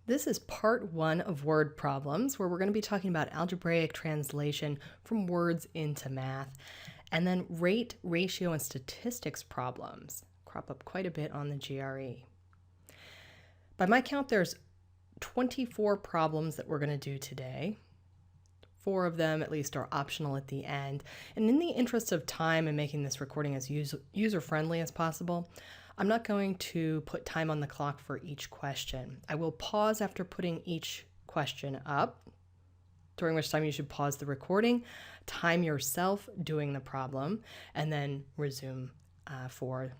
This is part one of word problems, where we're going to be talking about algebraic translation from words into math, and then rate, ratio, and statistics problems crop up quite a bit on the GRE. By my count, there's 24 problems that we're going to do today. 4 of them at least are optional at the end. And in the interest of time and making this recording as user-friendly as possible, I'm not going to put time on the clock for each question. I will pause after putting each question up, during which time you should pause the recording, time yourself doing the problem, and then resume for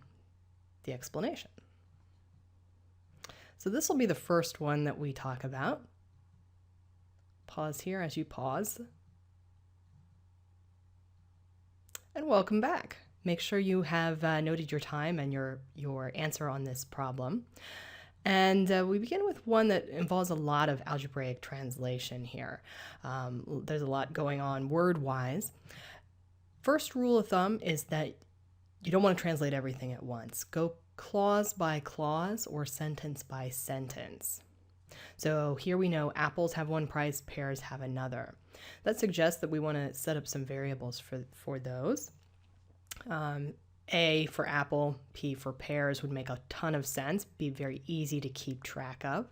the explanation. So this will be the first one that we talk about. Pause here as you pause. And welcome back. Make sure you have noted your time and your answer on this problem. And we begin with one that involves a lot of algebraic translation here. There's a lot going on word-wise. First rule of thumb is that you don't want to translate everything at once. Go clause by clause or sentence by sentence. So here we know apples have one price, pears have another. That suggests that we want to set up some variables for those. A for apple, P for pears would make a ton of sense, be very easy to keep track of.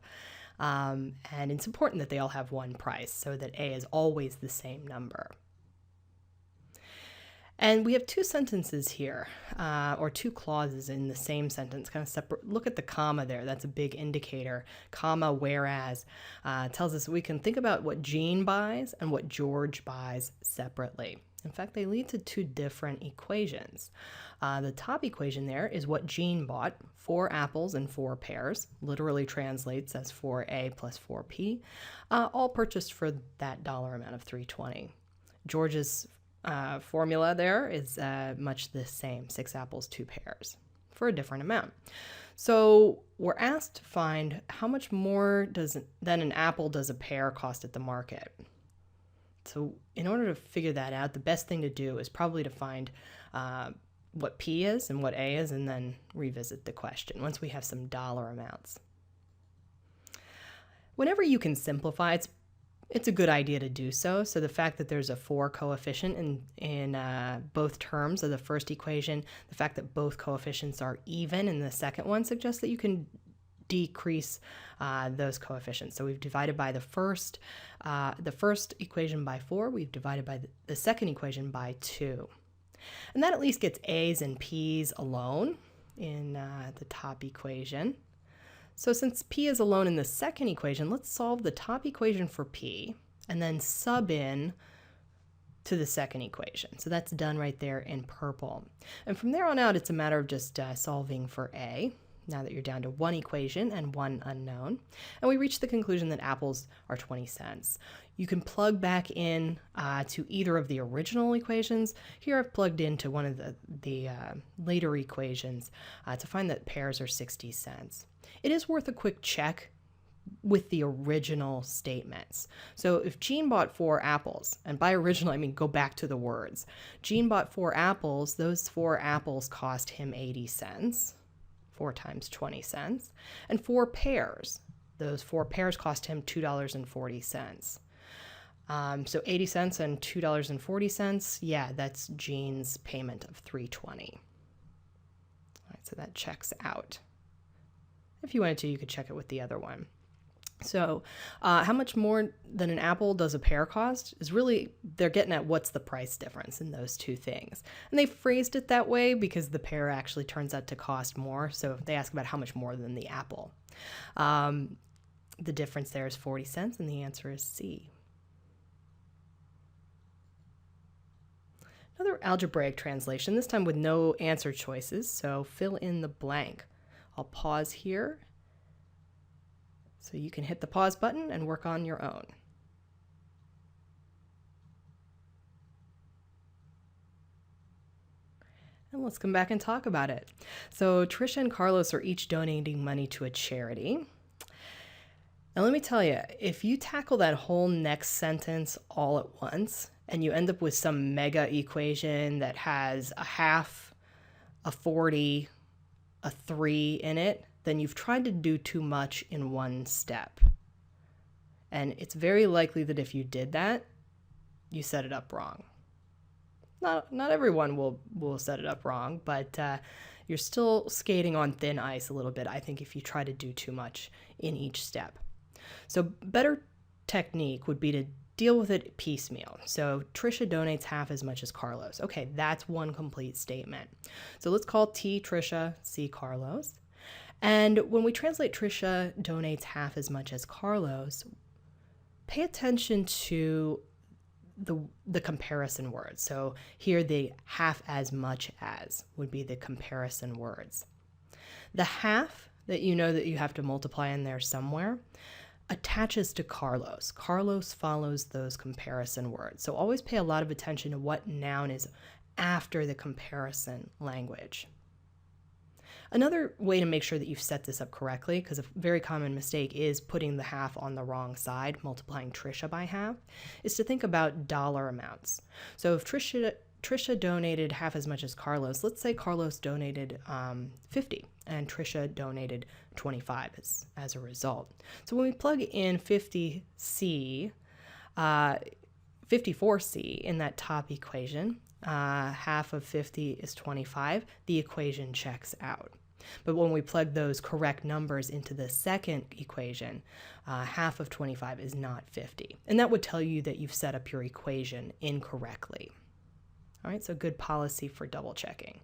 And it's important that they all have one price so that A is always the same number. And we have 2 sentences here, or 2 clauses in the same sentence, kind of separate. Look at the comma there. That's a big indicator. Comma, whereas, tells us we can think about what Jean buys and what George buys separately. In fact, they lead to 2 different equations. The top equation there is what Jean bought, 4 apples and 4 pears, literally translates as 4A plus 4P, all purchased for that dollar amount of $3.20. George's formula there is much the same, 6 apples, 2 pears, for a different amount. So we're asked to find how much more than an apple does a pear cost at the market. So in order to figure that out, the best thing to do is probably to find what P is and what A is, and then revisit the question once we have some dollar amounts. Whenever you can simplify, it's a good idea to do so. So the fact that there's a 4 coefficient in both terms of the first equation, the fact that both coefficients are even in the second one suggests that you can decrease those coefficients. So we've divided by the first equation by 4. We've divided by the second equation by 2. And that at least gets A's and P's alone in the top equation. So since P is alone in the second equation, let's solve the top equation for P and then sub in to the second equation. So that's done right there in purple. And from there on out, it's a matter of just solving for A, now that you're down to 1 equation and 1 unknown. And we reach the conclusion that apples are 20 cents. You can plug back in to either of the original equations. Here I've plugged into one of the later equations to find that pears are 60 cents. It is worth a quick check with the original statements. So if Jean bought 4 apples, and by original I mean go back to the words. Jean bought 4 apples, those 4 apples cost him 80 cents. 4 times 20 cents. And 4 pears, those 4 pears cost him $2.40. So 80 cents and $2.40, yeah, that's Jean's payment of $3.20. All right, so that checks out. If you wanted to, you could check it with the other one. So how much more than an apple does a pear cost is really, they're getting at what's the price difference in those 2 things. And they phrased it that way because the pear actually turns out to cost more. So they ask about how much more than the apple. The difference there is 40 cents, and the answer is C. Another algebraic translation, this time with no answer choices, so fill in the blank. I'll pause here so you can hit the pause button and work on your own. And let's come back and talk about it. So Trisha and Carlos are each donating money to a charity. Now let me tell you, if you tackle that whole next sentence all at once, and you end up with some mega equation that has a half, a 40, a 3 in it, then you've tried to do too much in one step. And it's very likely that if you did that, you set it up wrong. Not everyone will set it up wrong, but you're still skating on thin ice a little bit, I think, if you try to do too much in each step. So better technique would be to deal with it piecemeal. So Trisha donates half as much as Carlos. Okay, that's one complete statement. So let's call T Trisha, C Carlos. And when we translate Trisha donates half as much as Carlos, pay attention to the comparison words. So here the half as much as would be the comparison words. The half that you know that you have to multiply in there somewhere attaches to Carlos. Carlos follows those comparison words. So always pay a lot of attention to what noun is after the comparison language. Another way to make sure that you've set this up correctly, because a very common mistake is putting the half on the wrong side, multiplying Trisha by half, is to think about dollar amounts. So if Trisha donated half as much as Carlos, let's say Carlos donated 50 and Trisha donated 25 as a result. So when we plug in 54C in that top equation, half of 50 is 25, the equation checks out. But when we plug those correct numbers into the second equation, half of 25 is not 50. And that would tell you that you've set up your equation incorrectly. All right, so good policy for double checking.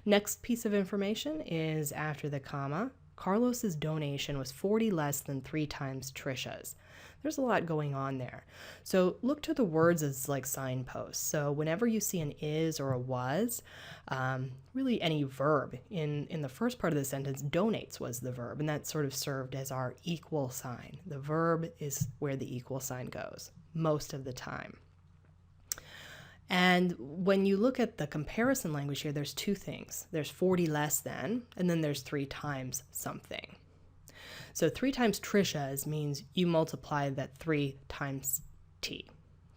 Next piece of information is after the comma, Carlos's donation was 40 less than 3 times Trisha's. There's a lot going on there. So look to the words as like signposts. So whenever you see an is or a was, really any verb in the first part of the sentence, donates was the verb, and that sort of served as our equal sign. The verb is where the equal sign goes most of the time. And when you look at the comparison language here, there's two things. There's 40 less than, and then there's 3 times something. So 3 times Trisha's means you multiply that 3 times T,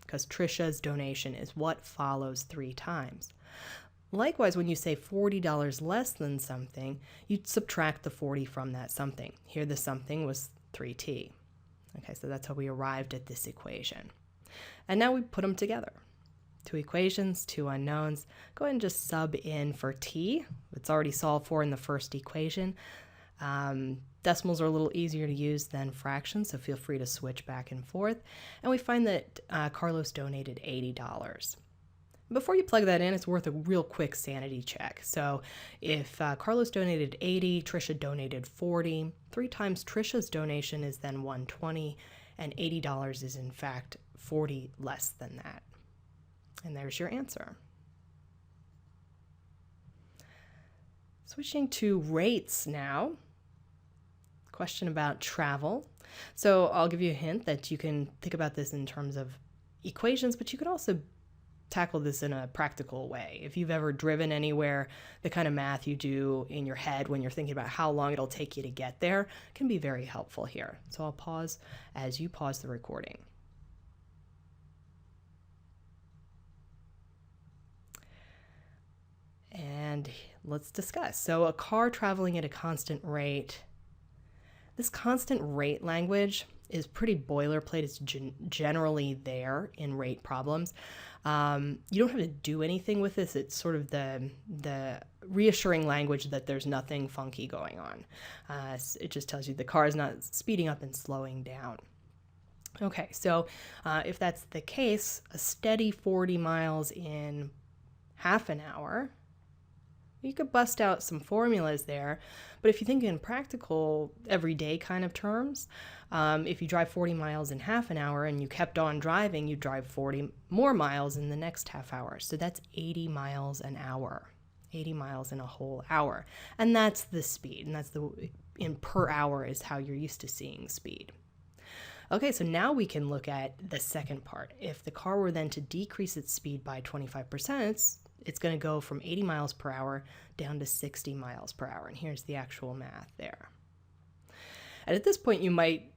because Trisha's donation is what follows 3 times. Likewise, when you say $40 less than something, you subtract the 40 from that something. Here the something was 3T. Okay, so that's how we arrived at this equation. And now we put them together. 2 equations, 2 unknowns. Go ahead and just sub in for T. It's already solved for in the first equation. Decimals are a little easier to use than fractions, so feel free to switch back and forth. And we find that Carlos donated $80. Before you plug that in, it's worth a real quick sanity check. So if Carlos donated 80, Trisha donated 40, 3 times Trisha's donation is then 120, and $80 is in fact 40 less than that. And there's your answer. Switching to rates now. Question about travel. So I'll give you a hint that you can think about this in terms of equations, but you could also tackle this in a practical way. If you've ever driven anywhere, the kind of math you do in your head when you're thinking about how long it'll take you to get there can be very helpful here. So I'll pause as you pause the recording. And let's discuss. So a car traveling at a constant rate. This constant rate language is pretty boilerplate. It's generally there in rate problems. You don't have to do anything with this. It's sort of the reassuring language that there's nothing funky going on. It just tells you the car is not speeding up and slowing down. Okay, so if that's the case, a steady 40 miles in half an hour, you could bust out some formulas there, but if you think in practical, everyday kind of terms, if you drive 40 miles in half an hour and you kept on driving, you drive 40 more miles in the next half hour. So that's 80 miles an hour, 80 miles in a whole hour. And that's the speed, and that's in per hour is how you're used to seeing speed. Okay, so now we can look at the second part. If the car were then to decrease its speed by 25%, it's going to go from 80 miles per hour down to 60 miles per hour. And here's the actual math there. And at this point, you might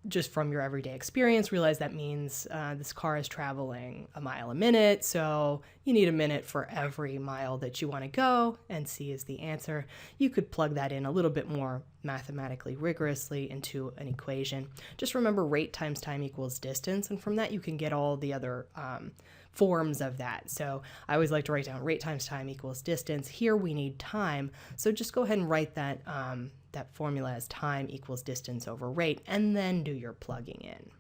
just from your everyday experience, realize that means this car is traveling a mile a minute, so you need a minute for every mile that you want to go, and C is the answer. You could plug that in a little bit more mathematically rigorously into an equation. Just remember rate times time equals distance, and from that you can get all the other forms of that. So I always like to write down rate times time equals distance. Here we need time, so just go ahead and write that that formula as time equals distance over rate, and then do your plugging in.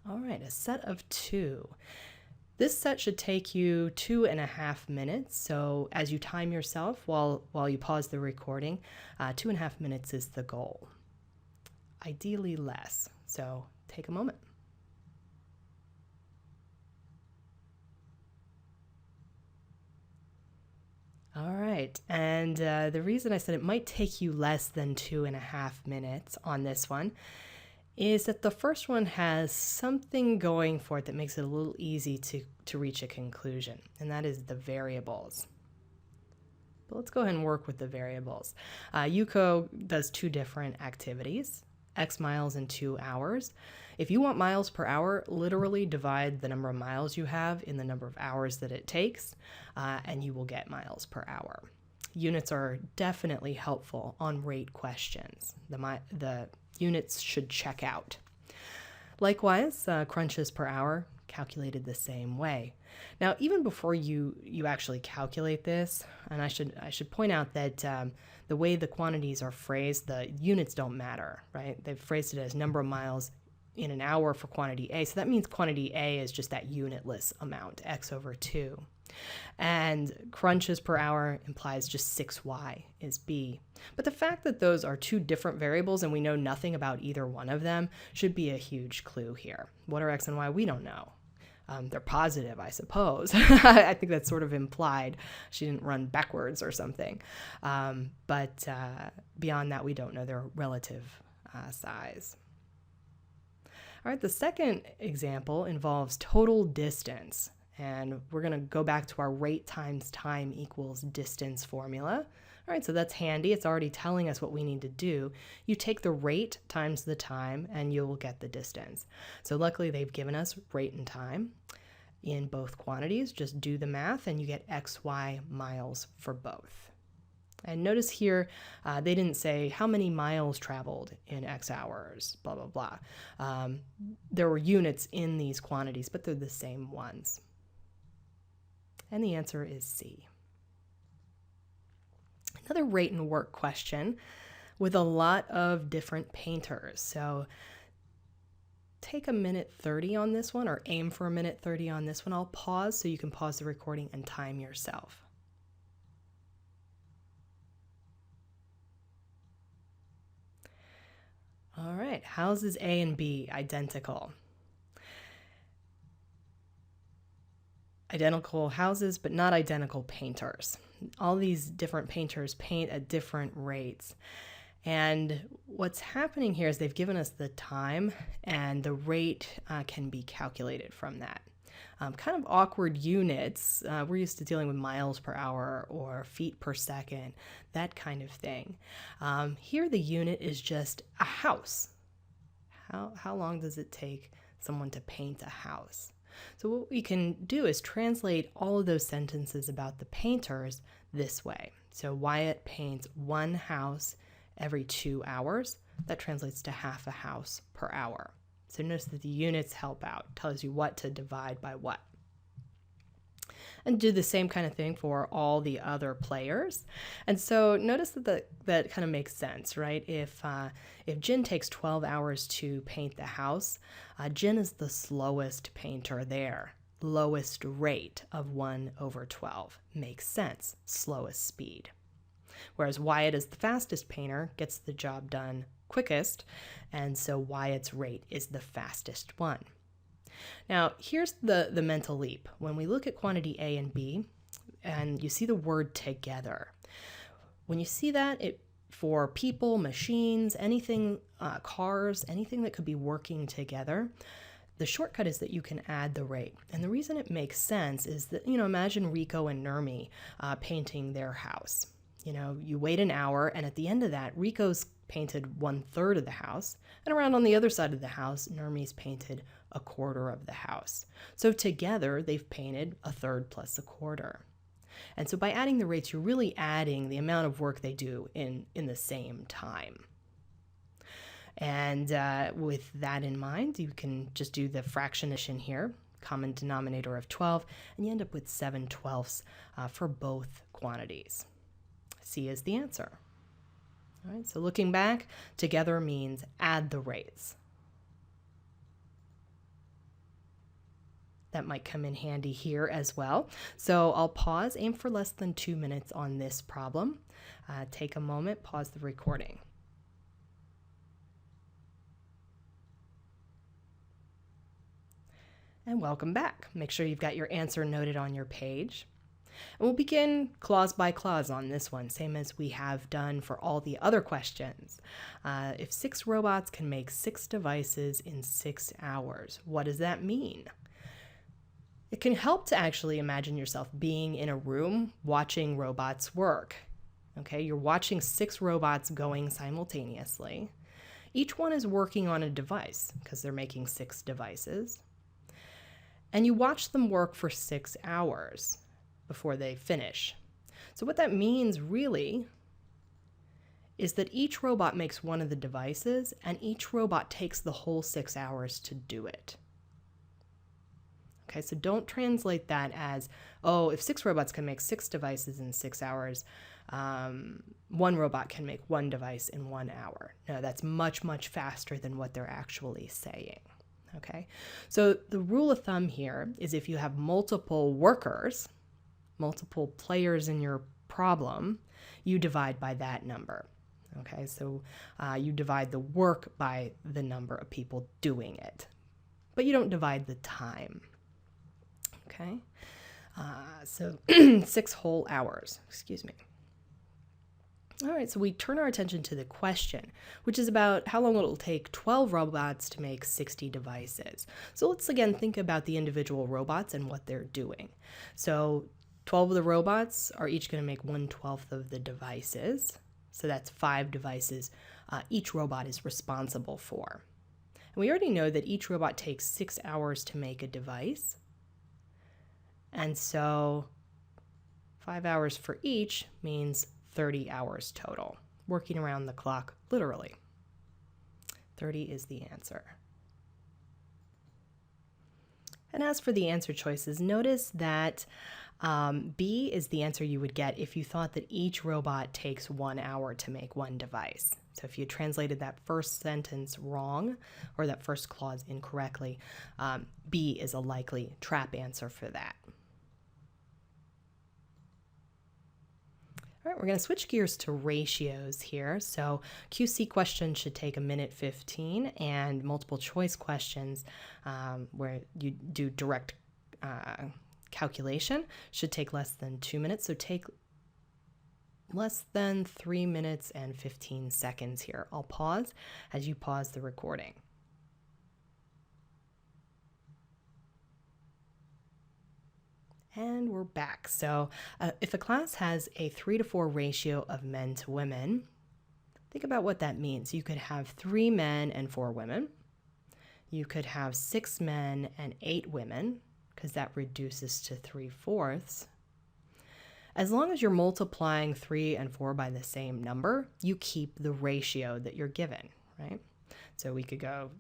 All right, a set of 2. This set should take you 2.5 minutes. So as you time yourself while you pause the recording, 2.5 minutes is the goal. Ideally less. So take a moment. All right, and the reason I said it might take you less than 2.5 minutes on this one is that the first one has something going for it that makes it a little easy to reach a conclusion, and that is the variables. But let's go ahead and work with the variables. Yuko does 2 different activities, X miles in 2 hours. If you want miles per hour, literally divide the number of miles you have in the number of hours that it takes, and you will get miles per hour. Units are definitely helpful on rate questions. The units should check out. Likewise, crunches per hour calculated the same way. Now, even before you actually calculate this, and I should point out that the way the quantities are phrased, the units don't matter, right? They've phrased it as number of miles in an hour for quantity A. So that means quantity A is just that unitless amount, X over 2. And crunches per hour implies just 6Y is B. But the fact that those are 2 different variables and we know nothing about either one of them should be a huge clue here. What are X and Y? We don't know. They're positive, I suppose. I think that's sort of implied. She didn't run backwards or something. But beyond that, we don't know their relative size. All right, the second example involves total distance. And we're going to go back to our rate times time equals distance formula. All right, so that's handy. It's already telling us what we need to do. You take the rate times the time, and you'll get the distance. So luckily, they've given us rate and time in both quantities. Just do the math, and you get XY miles for both. And notice here, they didn't say how many miles traveled in X hours, blah, blah, blah. There were units in these quantities, but they're the same ones. And the answer is C. Another rate and work question with a lot of different painters. So take a minute 30 on this one, or aim for a minute 30 on this one. I'll pause so you can pause the recording and time yourself. All right, houses A and B identical. Identical houses, but not identical painters. All these different painters paint at different rates. And what's happening here is they've given us the time, and the rate can be calculated from that. Kind of awkward units. We're used to dealing with miles per hour or feet per second, that kind of thing. Here the unit is just a house. How long does it take someone to paint a house? So what we can do is translate all of those sentences about the painters this way. So Wyatt paints 1 house every 2 hours. That translates to half a house per hour. So notice that the units help out, tells you what to divide by what. And do the same kind of thing for all the other players. And so notice that kind of makes sense, right? If Jin takes 12 hours to paint the house, Jin is the slowest painter there. Lowest rate of 1 over 12. Makes sense. Slowest speed. Whereas Wyatt is the fastest painter, gets the job done quickest, and so Wyatt's rate is the fastest one. Now, here's the mental leap. When we look at quantity A and B, and you see the word together, when you see that, for people, machines, anything, cars, anything that could be working together, the shortcut is that you can add the rate. And the reason it makes sense is that, imagine Rico and Nurmi painting their house. You wait an hour, and at the end of that, Rico's painted 1/3 of the house, and around on the other side of the house, Nurmi's painted 1/4 of the house. So together, they've painted 1/3 plus 1/4. And so by adding the rates, you're really adding the amount of work they do in the same time. And with that in mind, you can just do the fraction addition here, common denominator of 12, and you end up with 7/12 for both quantities. C is the answer. All right, so looking back, together means add the rates. That might come in handy here as well. So I'll pause, aim for less than 2 minutes on this problem. Take a moment, pause the recording. And welcome back. Make sure you've got your answer noted on your page. And we'll begin clause by clause on this one, same as we have done for all the other questions. If 6 robots can make 6 devices in 6 hours, what does that mean? It can help to actually imagine yourself being in a room watching robots work. Okay, you're watching 6 robots going simultaneously. Each one is working on a device because they're making 6 devices. And you watch them work for 6 hours before they finish. So what that means really is that each robot makes one of the devices, and each robot takes the whole 6 hours to do it. Okay, so don't translate that as, oh, if 6 robots can make 6 devices in 6 hours, one robot can make 1 device in 1 hour. No, that's much, much faster than what they're actually saying. Okay, so the rule of thumb here is if you have multiple workers, multiple players in your problem, you divide by that number. Okay, so you divide the work by the number of people doing it, but you don't divide the time. Okay, so 6 whole hours, excuse me. All right, so we turn our attention to the question, which is about how long it'll take 12 robots to make 60 devices. So let's again think about the individual robots and what they're doing. So 12 of the robots are each going to make 1/12 of the devices. So that's 5 devices each robot is responsible for. And we already know that each robot takes 6 hours to make a device. And so 5 hours for each means 30 hours total, working around the clock, literally. 30 is the answer. And as for the answer choices, notice that B is the answer you would get if you thought that each robot takes 1 hour to make 1 device. So if you translated that first sentence wrong or that first clause incorrectly, B is a likely trap answer for that. All right, we're going to switch gears to ratios here. So QC questions should take 1:15, and multiple choice questions where you do direct calculation should take less than 2 minutes. So take less than 3 minutes and 15 seconds here. I'll pause as you pause the recording. And we're back. So if a class has a 3-to-4 ratio of men to women, think about what that means. You could have 3 men and 4 women. You could have 6 men and 8 women, because that reduces to 3/4. As long as you're multiplying 3 and 4 by the same number, you keep the ratio that you're given, right? So we could go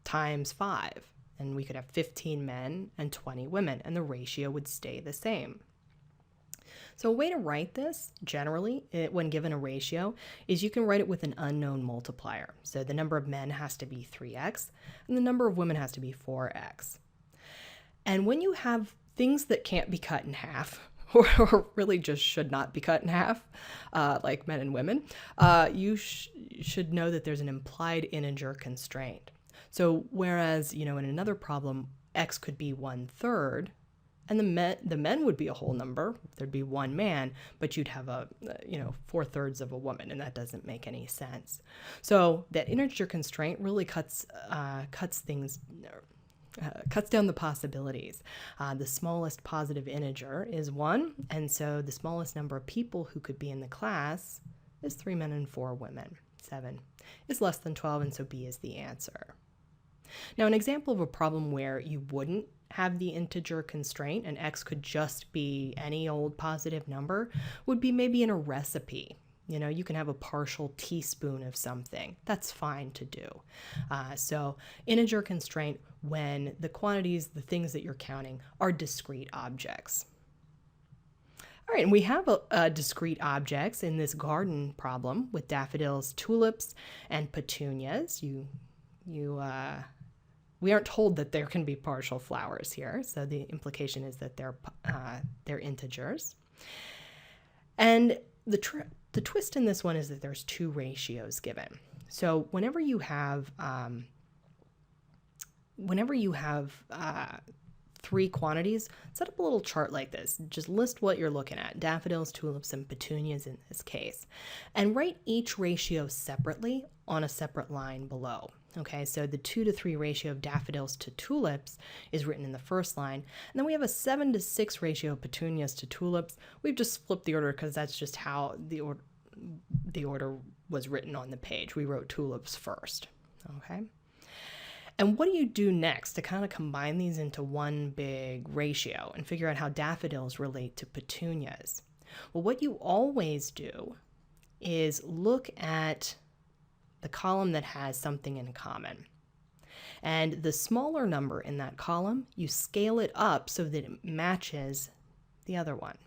times 5. And we could have 15 men and 20 women, and the ratio would stay the same. So a way to write this, generally, when given a ratio, is you can write it with an unknown multiplier. So the number of men has to be 3x, and the number of women has to be 4x. And when you have things that can't be cut in half, or really just should not be cut in half, like men and women, you should know that there's an implied integer constraint. So whereas, in another problem, x could be 1/3, and the men would be a whole number, there'd be 1 man, but you'd have 4/3 of a woman, and that doesn't make any sense. So that integer constraint really cuts things, Cuts down the possibilities. The smallest positive integer is 1, and so the smallest number of people who could be in the class is 3 men and 4 women. 7 is less than 12, and so B is the answer. Now, an example of a problem where you wouldn't have the integer constraint and x could just be any old positive number would be maybe in a recipe. You know, you can have a partial teaspoon of something. That's fine to do. So integer constraint when the quantities, the things that you're counting, are discrete objects. All right, and we have discrete objects in this garden problem with daffodils, tulips, and petunias. We aren't told that there can be partial flowers here, so the implication is that they're integers. And the twist in this one is that there's 2 ratios given. So whenever you have 3 quantities, set up a little chart like this. Just list what you're looking at: daffodils, tulips, and petunias in this case. And write each ratio separately on a separate line below. Okay, so the 2-to-3 ratio of daffodils to tulips is written in the first line. And then we have a 7-to-6 ratio of petunias to tulips. We've just flipped the order because that's just how the order was written on the page. We wrote tulips first. Okay. And what do you do next to kind of combine these into one big ratio and figure out how daffodils relate to petunias? Well, what you always do is look at the column that has something in common. And the smaller number in that column, you scale it up so that it matches the other one.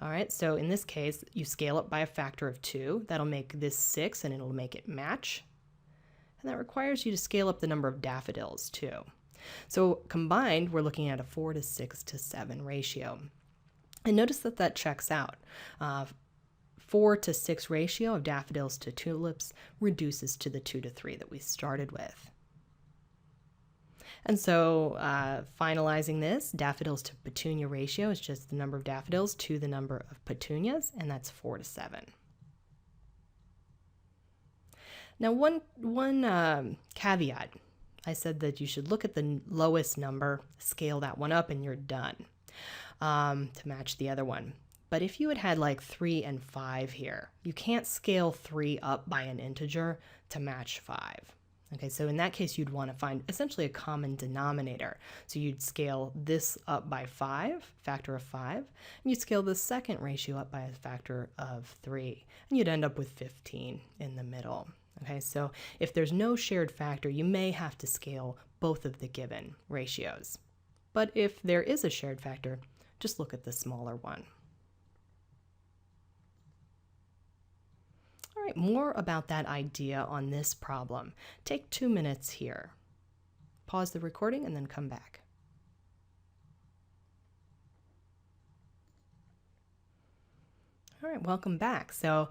All right, so in this case, you scale up by a factor of 2. That'll make this 6, and it'll make it match. And that requires you to scale up the number of daffodils too. So combined, we're looking at a 4-to-6-to-7 ratio. And notice that checks out. 4-to-6 ratio of daffodils to tulips reduces to the 2-to-3 that we started with. And so finalizing this, daffodils to petunia ratio is just the number of daffodils to the number of petunias, and that's 4-to-7. Now, one caveat, I said that you should look at the lowest number, scale that one up, and you're done to match the other one. But if you had like 3 and 5 here, you can't scale 3 up by an integer to match 5. Okay, so in that case, you'd want to find essentially a common denominator. So you'd scale this up by 5, factor of 5, and you'd scale the second ratio up by a factor of 3, and you'd end up with 15 in the middle. Okay, so if there's no shared factor, you may have to scale both of the given ratios. But if there is a shared factor, just look at the smaller one. All right, more about that idea on this problem. Take 2 minutes here. Pause the recording and then come back. All right, welcome back. So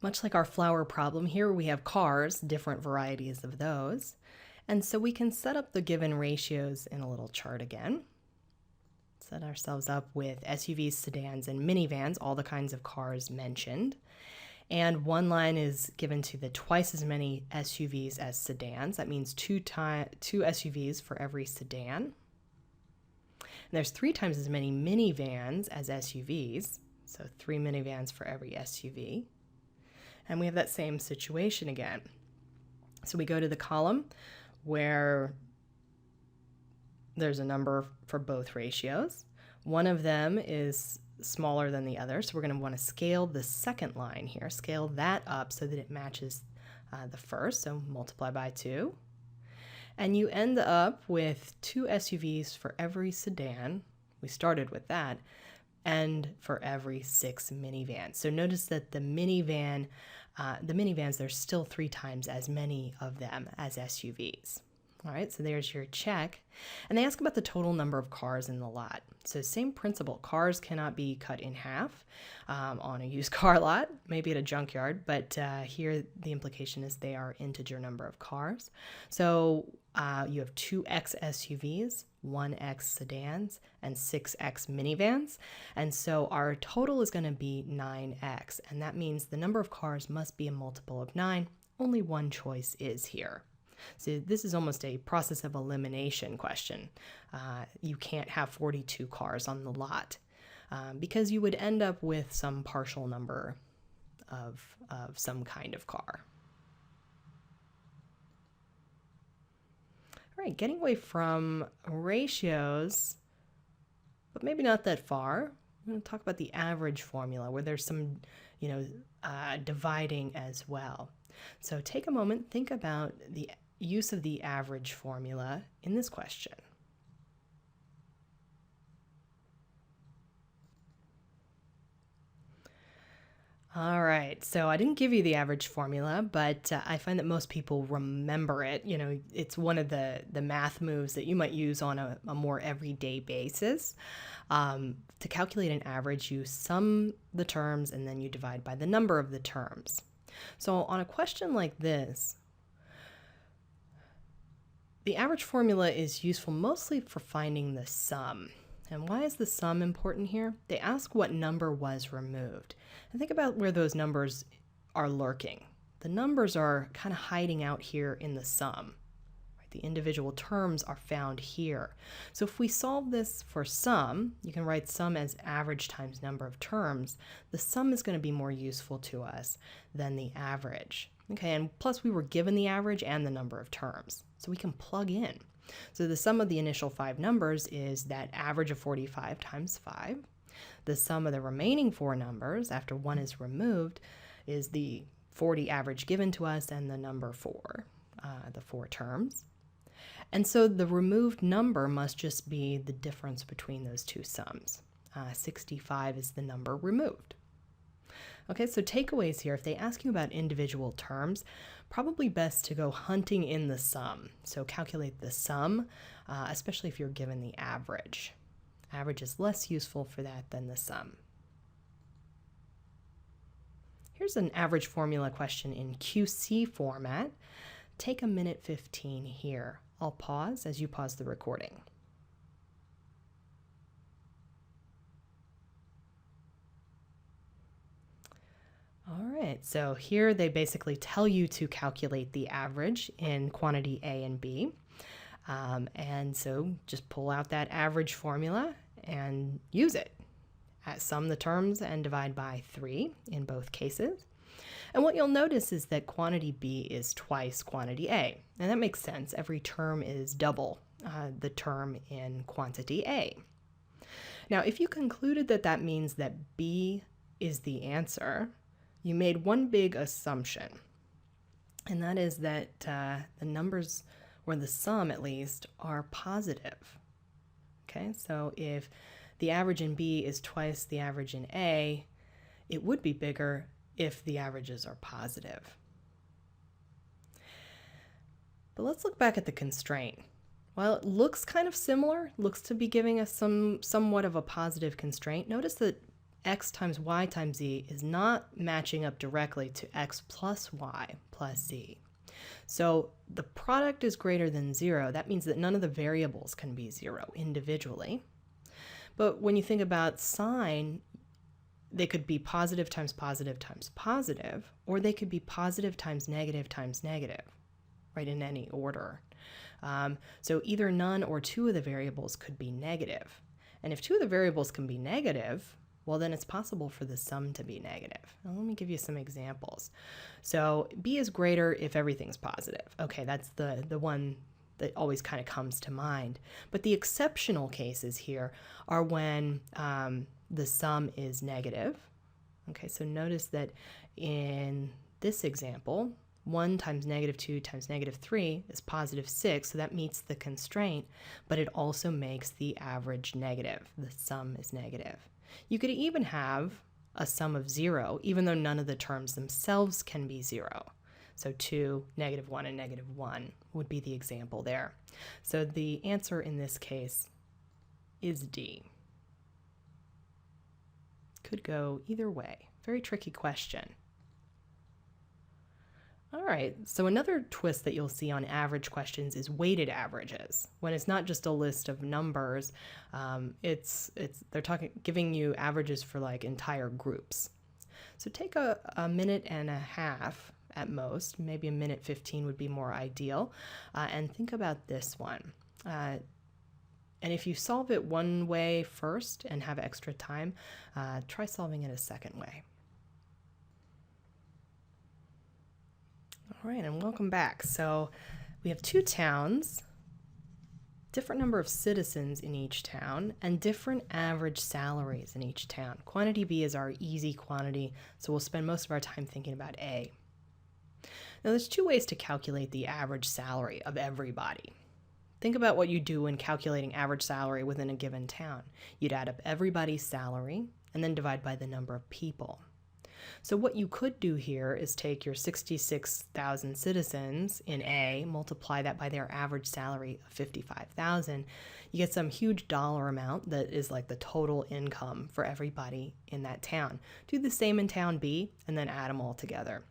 much like our flower problem, here we have cars, different varieties of those. And so we can set up the given ratios in a little chart again. Set ourselves up with SUVs, sedans, and minivans, all the kinds of cars mentioned. And one line is given to the twice as many SUVs as sedans. That means two SUVs for every sedan. And there's 3 times as many minivans as SUVs, so 3 minivans for every SUV. And we have that same situation again. So we go to the column where there's a number for both ratios. One of them is smaller than the other, so we're going to want to scale the second line here, scale that up so that it matches the first, so multiply by 2. And you end up with 2 SUVs for every sedan. We started with that. And for every 6 minivans. So notice that the minivans, there's still 3 times as many of them as SUVs. All right, so there's your check. And they ask about the total number of cars in the lot. So same principle, cars cannot be cut in half on a used car lot, maybe at a junkyard, but here the implication is they are integer number of cars. So you have 2x SUVs, 1x sedans, and 6x minivans. And so our total is going to be 9x, and that means the number of cars must be a multiple of 9. Only one choice is here. So this is almost a process of elimination question. You can't have 42 cars on the lot because you would end up with some partial number of some kind of car. All right, getting away from ratios, but maybe not that far. I'm going to talk about the average formula where there's some, dividing as well. So take a moment, think about the use of the average formula in this question. All right, so I didn't give you the average formula, but I find that most people remember it. It's one of the math moves that you might use on a more everyday basis. To calculate an average, you sum the terms and then you divide by the number of the terms. So on a question like this, the average formula is useful mostly for finding the sum. And why is the sum important here? They ask what number was removed. And think about where those numbers are lurking. The numbers are kind of hiding out here in the sum. Right? The individual terms are found here. So if we solve this for sum, you can write sum as average times number of terms. The sum is going to be more useful to us than the average. Okay, and plus we were given the average and the number of terms. So we can plug in. So the sum of the initial 5 numbers is that average of 45 times 5. The sum of the remaining 4 numbers after 1 is removed is the 40 average given to us and the number 4, the 4 terms. And so the removed number must just be the difference between those two sums. 65 is the number removed. Okay, so takeaways here, if they ask you about individual terms, probably best to go hunting in the sum. So calculate the sum, especially if you're given the average. Average is less useful for that than the sum. Here's an average formula question in QC format. Take a minute 15 here. I'll pause as you pause the recording. All right, so here they basically tell you to calculate the average in quantity A and B. And so just pull out that average formula and use it. Sum the terms and divide by 3 in both cases. And what you'll notice is that quantity B is twice quantity A. And that makes sense. Every term is double the term in quantity A. Now, if you concluded that that means that B is the answer, you made one big assumption, and that is that the numbers, or the sum at least, are positive. Okay, so if the average in B is twice the average in A, it would be bigger if the averages are positive. But let's look back at the constraint. While it looks kind of similar, looks to be giving us somewhat of a positive constraint, notice that x times y times z is not matching up directly to x plus y plus z. So the product is greater than 0. That means that none of the variables can be 0 individually. But when you think about sign, they could be positive times positive times positive, or they could be positive times negative, right, in any order. So either none or 2 of the variables could be negative. And if 2 of the variables can be negative, well, then it's possible for the sum to be negative. Now, let me give you some examples. So B is greater if everything's positive. Okay, that's the one that always kind of comes to mind. But the exceptional cases here are when the sum is negative. Okay, so notice that in this example, 1 times negative 2 times negative 3 is positive 6, so that meets the constraint, but it also makes the average negative. The sum is negative. You could even have a sum of 0, even though none of the terms themselves can be 0. So 2, negative 1, and negative 1 would be the example there. So the answer in this case is D. Could go either way. Very tricky question. All right, so another twist that you'll see on average questions is weighted averages. When it's not just a list of numbers, they're giving you averages for like entire groups. So take a minute and a half at most. Maybe a minute 15 would be more ideal. And think about this one. And if you solve it one way first and have extra time, try solving it a second way. All right, and welcome back. So we have two towns, different number of citizens in each town, and different average salaries in each town. Quantity B is our easy quantity, so we'll spend most of our time thinking about A. Now there's two ways to calculate the average salary of everybody. Think about what you do when calculating average salary within a given town. You'd add up everybody's salary and then divide by the number of people. So what you could do here is take your 66,000 citizens in A, multiply that by their average salary of 55,000. You get some huge dollar amount that is like the total income for everybody in that town. Do the same in town B and then add them all together.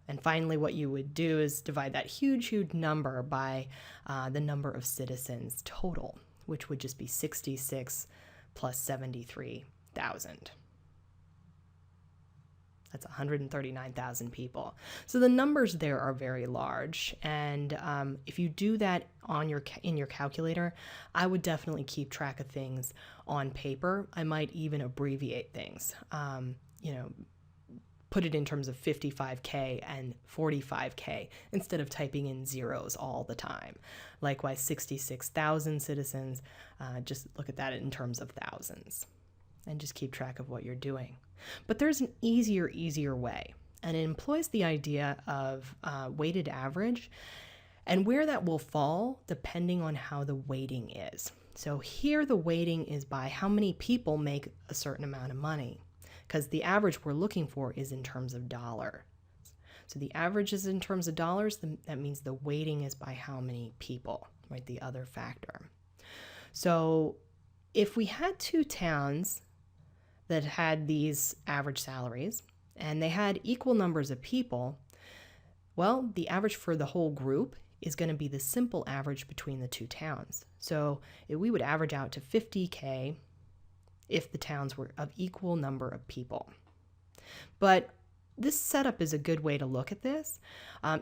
And finally, what you would do is divide that huge number by the number of citizens total, which would just be 66 plus 73,000. That's 139,000 people. So the numbers there are very large. And if you do that in your calculator, I would definitely keep track of things on paper. I might even abbreviate things. Put it in terms of 55K and 45K instead of typing in zeros all the time. Likewise, 66,000 citizens, just look at that in terms of thousands and just keep track of what you're doing. But there's an easier way, and it employs the idea of weighted average and where that will fall depending on how the weighting is. So here the weighting is by how many people make a certain amount of money, because the average we're looking for is in terms of dollars. So the average is in terms of dollars, that means the weighting is by how many people, right? The other factor. So if we had two towns that had these average salaries and they had equal numbers of people, well, the average for the whole group is going to be the simple average between the two towns. So we would average out to 50K if the towns were of equal number of people. But this setup is a good way to look at this,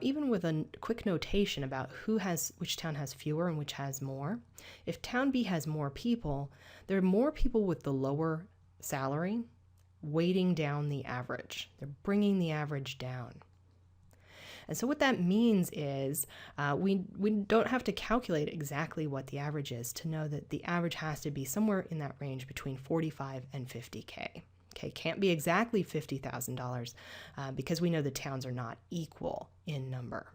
even with a quick notation about which town has fewer and which has more. If town B has more people, there are more people with the lower salary weighting down the average. They're bringing the average down. And so what that means is we don't have to calculate exactly what the average is to know that the average has to be somewhere in that range between 45 and 50K. Okay, can't be exactly $50,000 because we know the towns are not equal in number.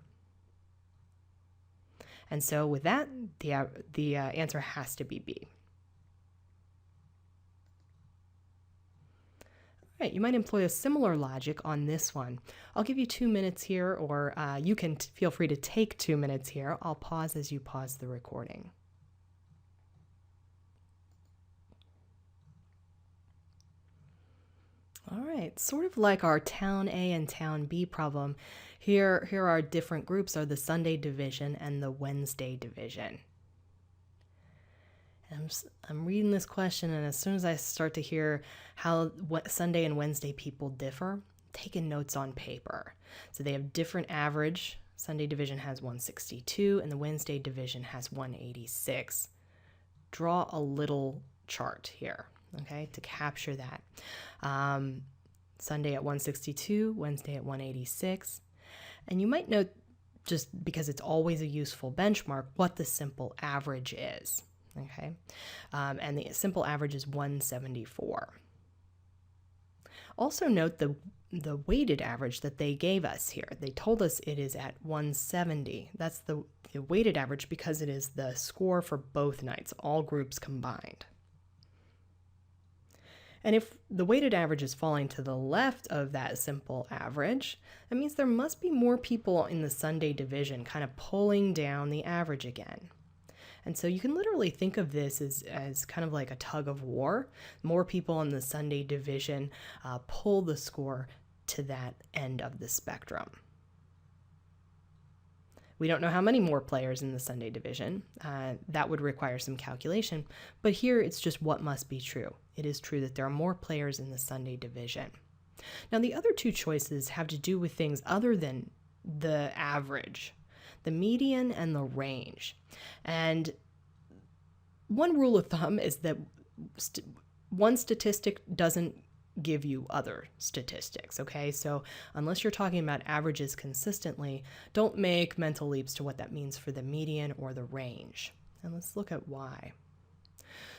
And so with that, the answer has to be B. Right, you might employ a similar logic on this one. I'll give you 2 minutes here, or you can feel free to take 2 minutes here. I'll pause as you pause the recording. All right, sort of like our Town A and Town B problem, here are different groups, are the Sunday division and the Wednesday division. I'm reading this question, and as soon as I start to hear how Sunday and Wednesday people differ, I'm taking notes on paper. So they have different average. Sunday division has 162, and the Wednesday division has 186. Draw a little chart here, okay, to capture that. Sunday at 162, Wednesday at 186. And you might note, just because it's always a useful benchmark, what the simple average is. Okay, and the simple average is 174. Also note the weighted average that they gave us here. They told us it is at 170. That's the weighted average because it is the score for both nights, all groups combined. And if the weighted average is falling to the left of that simple average, that means there must be more people in the Sunday division kind of pulling down the average again. And so you can literally think of this as kind of like a tug of war. More people in the Sunday division pull the score to that end of the spectrum. We don't know how many more players in the Sunday division. That would require some calculation. But here it's just what must be true. It is true that there are more players in the Sunday division. Now, the other two choices have to do with things other than the average, the median and the range. And one rule of thumb is that one statistic doesn't give you other statistics, okay? So unless you're talking about averages consistently, don't make mental leaps to what that means for the median or the range. And let's look at why.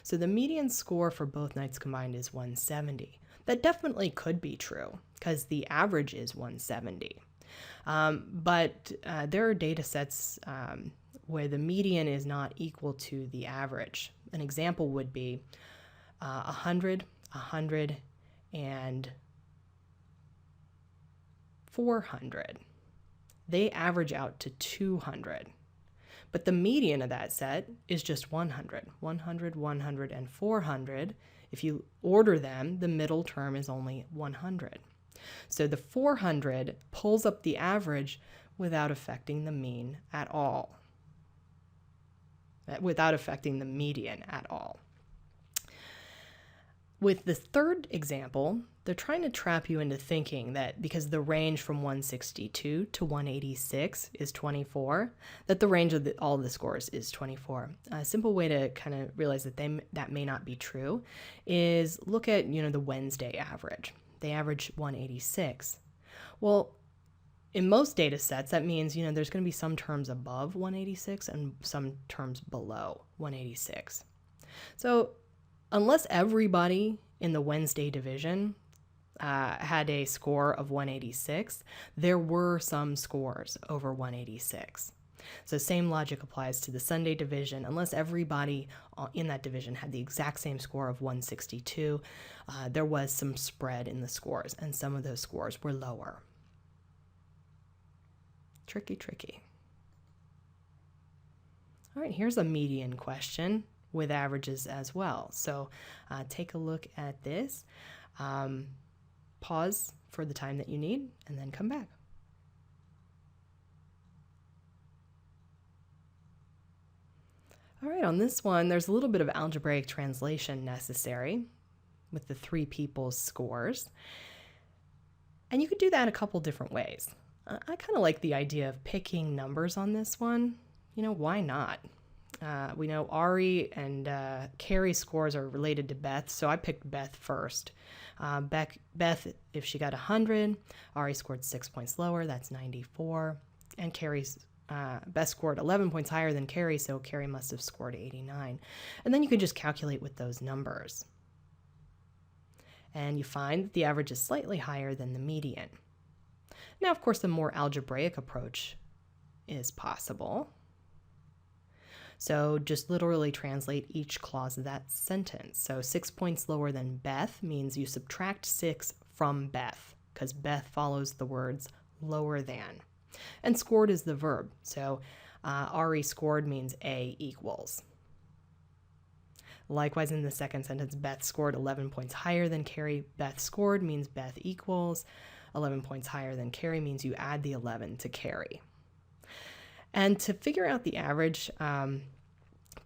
So the median score for both nights combined is 170. That definitely could be true because the average is 170. But there are data sets where the median is not equal to the average. An example would be 100, 100, and 400. They average out to 200. But the median of that set is just 100. 100, 100, and 400. If you order them, the middle term is only 100. So the 400 pulls up the average without affecting the mean at all, without affecting the median at all. With the third example, they're trying to trap you into thinking that because the range from 162 to 186 is 24, that the range of all the scores is 24. A simple way to kind of realize that that may not be true is look at, the Wednesday average. They average 186. Well, in most data sets, that means, there's going to be some terms above 186 and some terms below 186. So unless everybody in the Wednesday division had a score of 186, there were some scores over 186. So same logic applies to the Sunday division. Unless everybody in that division had the exact same score of 162, there was some spread in the scores, and some of those scores were lower. Tricky, tricky. All right, here's a median question with averages as well. So take a look at this. Pause for the time that you need, and then come back. All right, on this one, there's a little bit of algebraic translation necessary with the three people's scores. And you could do that a couple different ways. I kind of like the idea of picking numbers on this one. Why not? We know Ari and Carrie's scores are related to Beth, so I picked Beth first. Beth, if she got 100, Ari scored 6 points lower, that's 94. And Beth scored 11 points higher than Carrie, so Carrie must have scored 89. And then you can just calculate with those numbers. And you find that the average is slightly higher than the median. Now, of course, the more algebraic approach is possible. So just literally translate each clause of that sentence. So 6 points lower than Beth means you subtract 6 from Beth, because Beth follows the words lower than. And scored is the verb. So Ari scored means A equals. Likewise, in the second sentence, Beth scored 11 points higher than Carrie. Beth scored means Beth equals. 11 points higher than Carrie means you add the 11 to Carrie. And to figure out the average,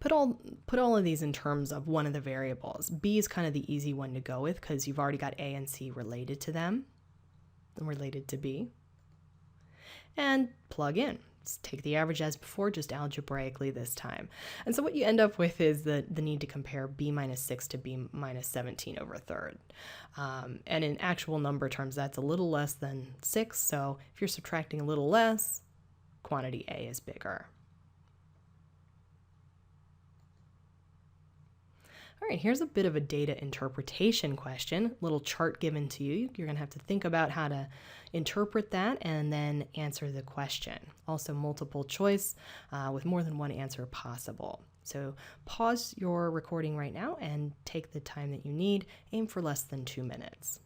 put all of these in terms of one of the variables. B is kind of the easy one to go with because you've already got A and C related to them, and related to B. And plug in. Just take the average as before, just algebraically this time. And so what you end up with is the need to compare B minus 6 to B minus 17 over a third. And in actual number terms, that's a little less than 6. So if you're subtracting a little less, quantity A is bigger. All right, here's a bit of a data interpretation question, little chart given to you. You're going to have to think about how to interpret that and then answer the question. Also multiple choice with more than one answer possible. So pause your recording right now and take the time that you need. Aim for less than 2 minutes.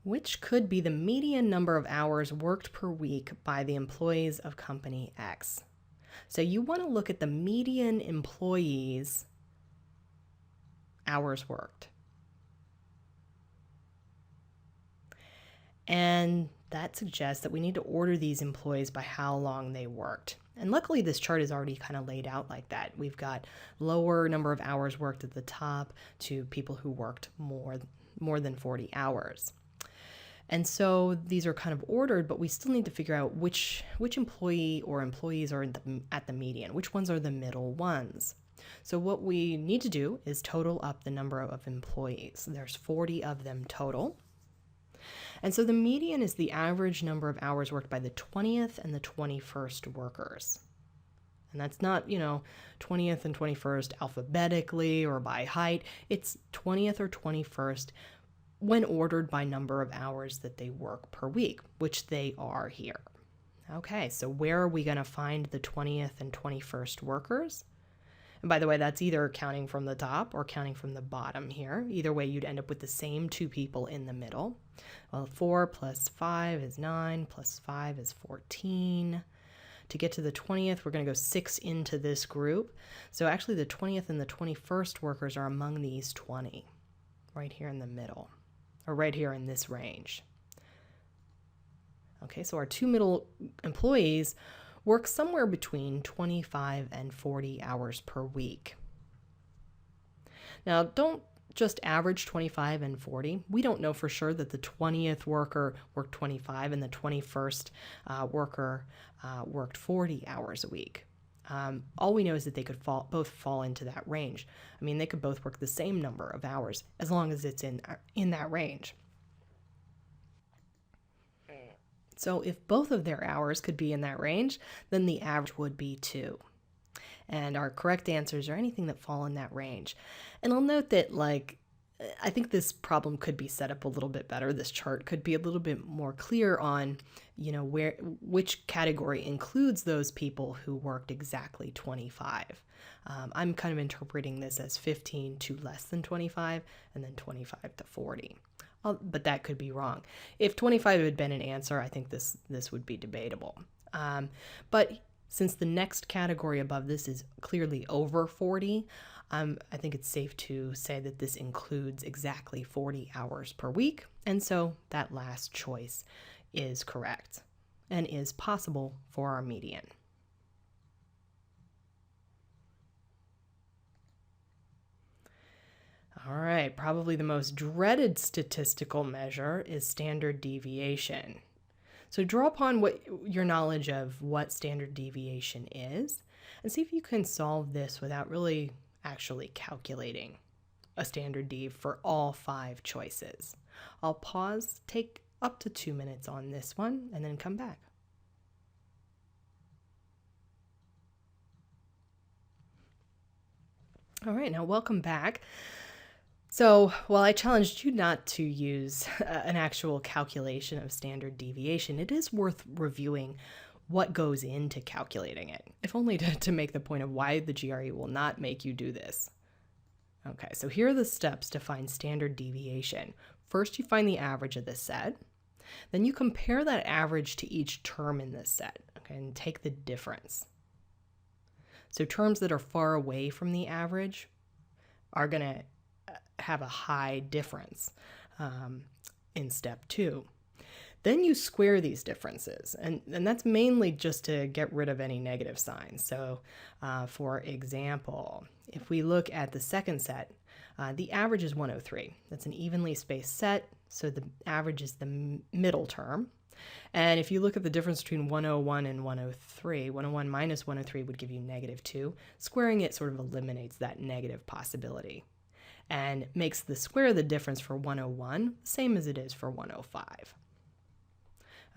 Which could be the median number of hours worked per week by the employees of company X? So you want to look at the median employees' hours worked. And that suggests that we need to order these employees by how long they worked. And luckily, this chart is already kind of laid out like that. We've got lower number of hours worked at the top to people who worked more than 40 hours. And so these are kind of ordered, but we still need to figure out which employee or employees are at the median, which ones are the middle ones. So what we need to do is total up the number of employees. There's 40 of them total. And so the median is the average number of hours worked by the 20th and the 21st workers. And that's not, 20th and 21st alphabetically or by height. It's 20th or 21st when ordered by number of hours that they work per week, which they are here. Okay, so where are we going to find the 20th and 21st workers? And by the way, that's either counting from the top or counting from the bottom here. Either way, you'd end up with the same two people in the middle. Well, 4 plus 5 is 9, plus 5 is 14. To get to the 20th, we're going to go 6 into this group. So actually the 20th and the 21st workers are among these 20, right here in the middle, or right here in this range. Okay, so our two middle employees work somewhere between 25 and 40 hours per week. Now, don't just average 25 and 40. We don't know for sure that the 20th worker worked 25 and the 21st worker worked 40 hours a week. All we know is that they could both fall into that range. I mean, they could both work the same number of hours as long as it's in that range. So if both of their hours could be in that range, then the average would be 2. And our correct answers are anything that fall in that range. And I'll note that, I think this problem could be set up a little bit better. This chart could be a little bit more clear on, which category includes those people who worked exactly 25. I'm kind of interpreting this as 15 to less than 25 and then 25 to 40. But that could be wrong. If 25 had been an answer, I think this would be debatable. But since the next category above this is clearly over 40, I think it's safe to say that this includes exactly 40 hours per week. And so that last choice is correct and is possible for our median. All right, probably the most dreaded statistical measure is standard deviation. So draw upon your knowledge of what standard deviation is and see if you can solve this without really actually calculating a standard dev for all 5 choices. I'll pause, take up to 2 minutes on this one, and then come back. All right, now welcome back. So while I challenged you not to use an actual calculation of standard deviation, it is worth reviewing what goes into calculating it, if only to make the point of why the GRE will not make you do this. Okay, so here are the steps to find standard deviation. First, you find the average of the set. Then you compare that average to each term in this set, okay, and take the difference. So terms that are far away from the average are going to have a high difference in step 2. Then you square these differences, and that's mainly just to get rid of any negative signs. So for example, if we look at the second set, the average is 103. That's an evenly spaced set, so the average is the middle term. And if you look at the difference between 101 and 103, 101 minus 103 would give you -2. Squaring it sort of eliminates that negative possibility and makes the square of the difference for 101 the same as it is for 105.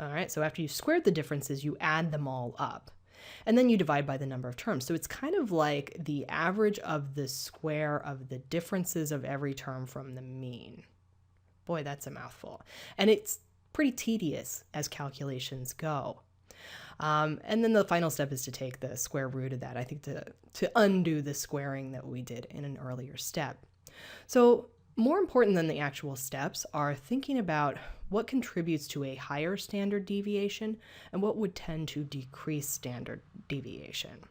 All right, so after you squared the differences, you add them all up, and then you divide by the number of terms. So it's kind of like the average of the square of the differences of every term from the mean. Boy, that's a mouthful. And it's pretty tedious as calculations go. And then the final step is to take the square root of that, I think, to undo the squaring that we did in an earlier step. So more important than the actual steps are thinking about what contributes to a higher standard deviation and what would tend to decrease standard deviation.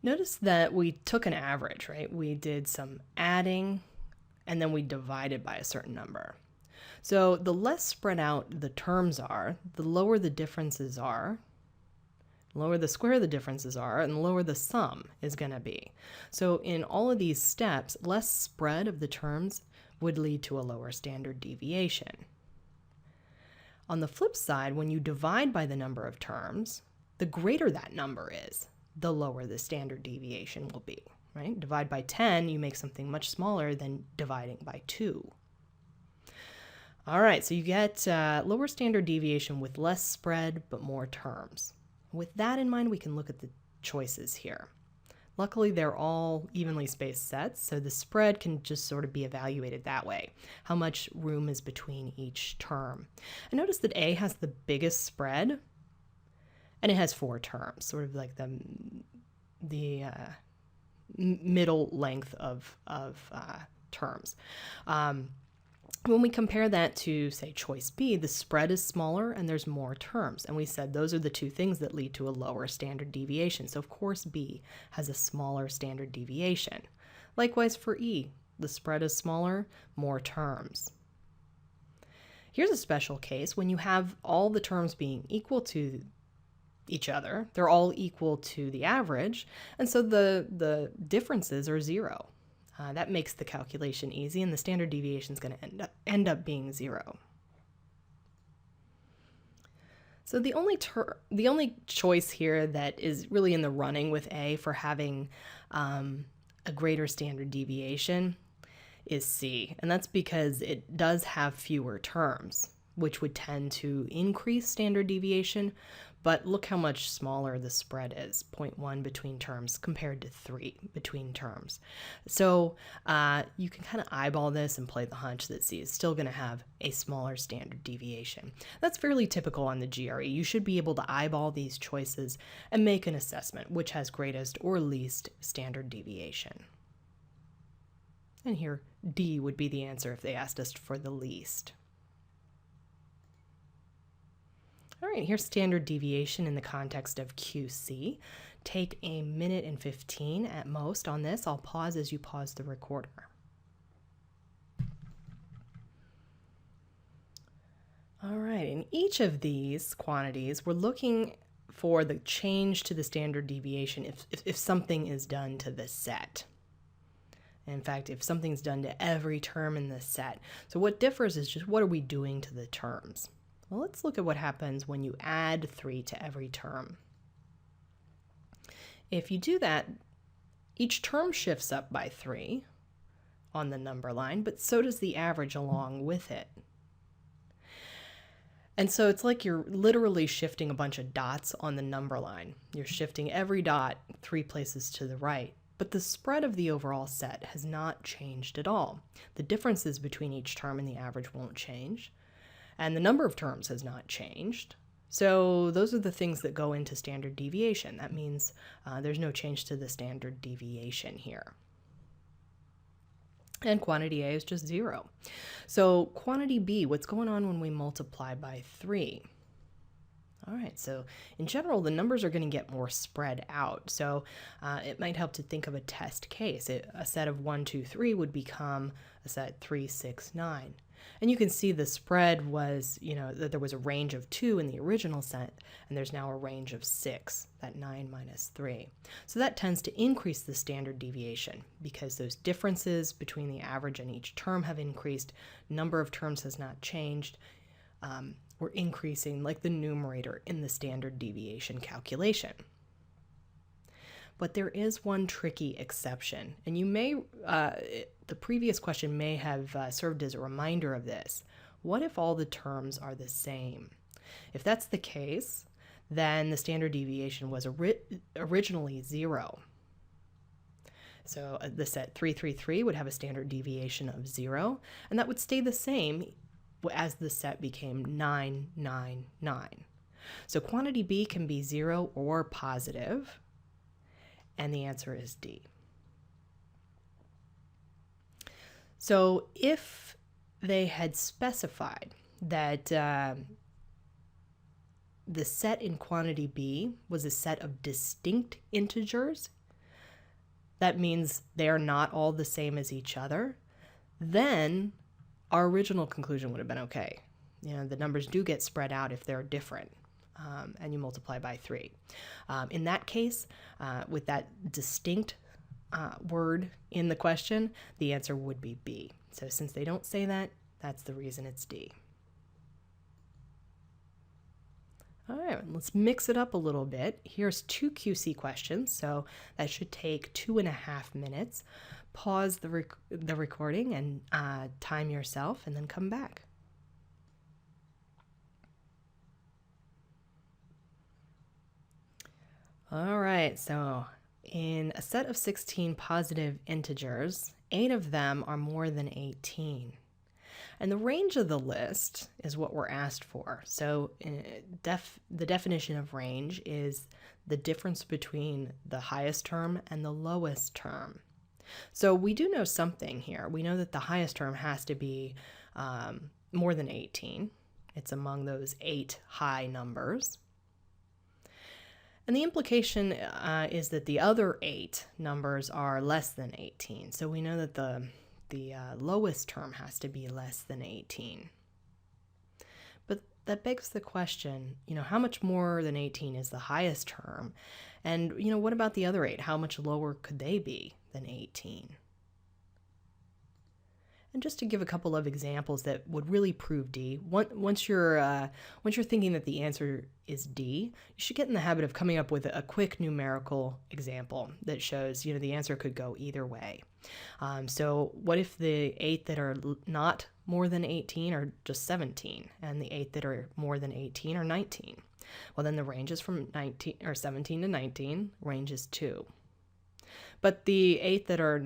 Notice that we took an average, right? We did some adding and then we divided by a certain number. So the less spread out the terms are, the lower the differences are, The lower the square the differences are, and the lower the sum is going to be. So in all of these steps, less spread of the terms would lead to a lower standard deviation. On the flip side, when you divide by the number of terms, the greater that number is, the lower the standard deviation will be, right? Divide by 10, you make something much smaller than dividing by 2. All right, so you get lower standard deviation with less spread but more terms. With that in mind, we can look at the choices here. Luckily, they're all evenly spaced sets, so the spread can just sort of be evaluated that way, how much room is between each term. And notice that A has the biggest spread, and it has 4 terms, sort of like the middle length of terms. When we compare that to, say, choice B, the spread is smaller and there's more terms. And we said those are the two things that lead to a lower standard deviation. So, of course, B has a smaller standard deviation. Likewise for E, the spread is smaller, more terms. Here's a special case when you have all the terms being equal to each other. They're all equal to the average, and so the differences are 0. That makes the calculation easy, and the standard deviation is going to end up being 0. So the only choice here that is really in the running with A for having a greater standard deviation is C, and that's because it does have fewer terms, which would tend to increase standard deviation. But look how much smaller the spread is, 0.1 between terms compared to 3 between terms. So you can kind of eyeball this and play the hunch that C is still going to have a smaller standard deviation. That's fairly typical on the GRE. You should be able to eyeball these choices and make an assessment which has greatest or least standard deviation. And here, D would be the answer if they asked us for the least. All right, here's standard deviation in the context of QC. Take a minute and 15 at most on this. I'll pause as you pause the recorder. All right, in each of these quantities, we're looking for the change to the standard deviation if something is done to the set. In fact, if something's done to every term in the set. So what differs is just what are we doing to the terms? Well, let's look at what happens when you add 3 to every term. If you do that, each term shifts up by 3 on the number line, but so does the average along with it. And so it's like you're literally shifting a bunch of dots on the number line. You're shifting every dot 3 places to the right, but the spread of the overall set has not changed at all. The differences between each term and the average won't change. And the number of terms has not changed. So those are the things that go into standard deviation. That means there's no change to the standard deviation here. And quantity A is just 0. So quantity B, what's going on when we multiply by 3? All right, so in general, the numbers are going to get more spread out. So it might help to think of a test case. A set of 1, 2, 3 would become a set 3, 6, 9. And you can see the spread was, that there was a range of 2 in the original set, and there's now a range of 6, that 9 minus 3. So that tends to increase the standard deviation because those differences between the average and each term have increased. Number of terms has not changed. We're increasing like the numerator in the standard deviation calculation. But there is one tricky exception, and you may, the previous question may have served as a reminder of this. What if all the terms are the same? If that's the case, then the standard deviation was originally 0. So the set 3, 3, 3 would have a standard deviation of 0, and that would stay the same as the set became 9, 9, 9. So quantity B can be 0 or positive, and the answer is D. So if they had specified that the set in quantity B was a set of distinct integers, that means they are not all the same as each other, then our original conclusion would have been okay. The numbers do get spread out if they're different. and you multiply by 3. In that case, with that distinct word in the question, the answer would be B. So since they don't say that, that's the reason it's D. All right, let's mix it up a little bit. Here's 2 QC questions, so that should take 2.5 minutes. Pause the recording and time yourself, and then come back. All right, so in a set of 16 positive integers, 8 of them are more than 18. And the range of the list is what we're asked for. So the definition of range is the difference between the highest term and the lowest term. So we do know something here. We know that the highest term has to be more than 18. It's among those 8 high numbers. And the implication is that the other 8 numbers are less than 18. So we know that the lowest term has to be less than 18. But that begs the question, how much more than 18 is the highest term? And, what about the other 8? How much lower could they be than 18? And just to give a couple of examples that would really prove D, once you're thinking that the answer is D, you should get in the habit of coming up with a quick numerical example that shows, the answer could go either way. So what if the 8 that are not more than 18 are just 17, and the 8 that are more than 18 are 19? Well, then the range is from 17 to 19, range is 2. But the 8 that are